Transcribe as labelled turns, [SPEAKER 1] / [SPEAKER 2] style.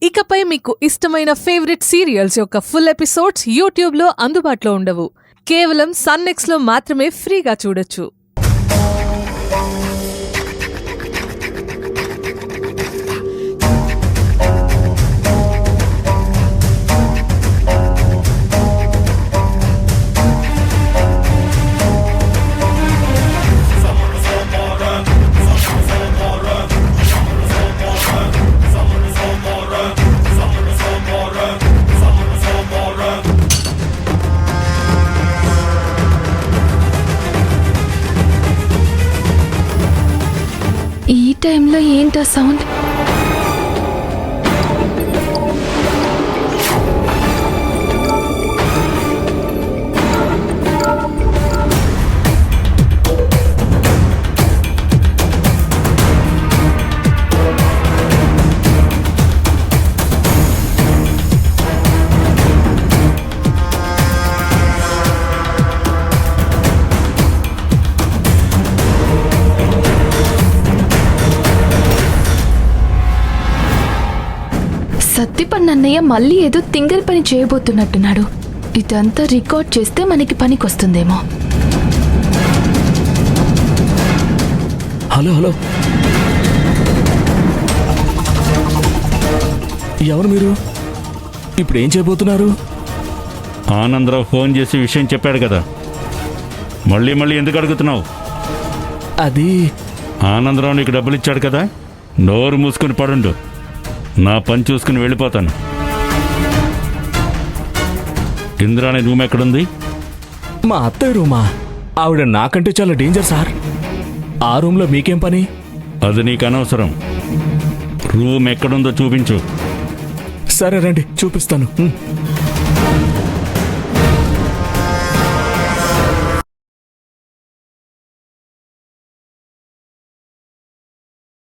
[SPEAKER 1] ఇకపై మీకు ఇష్టమైన ఫేవరెట్ సీరియల్స్ యొక్క ఫుల్ ఎపిసోడ్స్ యూట్యూబ్లో అందుబాటులో ఉండవు. కేవలం సన్నెక్స్లో మాత్రమే ఫ్రీగా చూడొచ్చు.
[SPEAKER 2] ఈ టైంలో ఏంటా సౌండ్? సత్తిపన్నయ్య మళ్ళీ ఏదో తింగరి పని చేయబోతున్నట్టున్నాడు. ఇదంతా రికార్డ్ చేస్తే మనకి పనికొస్తుందేమో.
[SPEAKER 3] హలో హలో, ఎవరు మీరు? ఇప్పుడు ఏం చేయబోతున్నారు?
[SPEAKER 4] ఆనందరావు ఫోన్ చేసి విషయం చెప్పాడు కదా, మళ్ళీ మళ్ళీ ఎందుకు అడుగుతున్నావు?
[SPEAKER 3] అది
[SPEAKER 4] ఆనందరావు నీకు డబ్బులు ఇచ్చాడు కదా, నోరు మూసుకుని పడుండు. నా పని చూసుకుని వెళ్ళిపోతాను. ఇంద్రాణి రూమ్ ఎక్కడుంది?
[SPEAKER 3] మా అత్తయ్య రూమా? ఆవిడ నాకంటే చాలా డేంజర్ సార్. ఆ రూమ్లో మీకేం పని?
[SPEAKER 4] అది నీకు అనవసరం. రూమ్ ఎక్కడుందో చూపించు.
[SPEAKER 3] సరే రండి, చూపిస్తాను.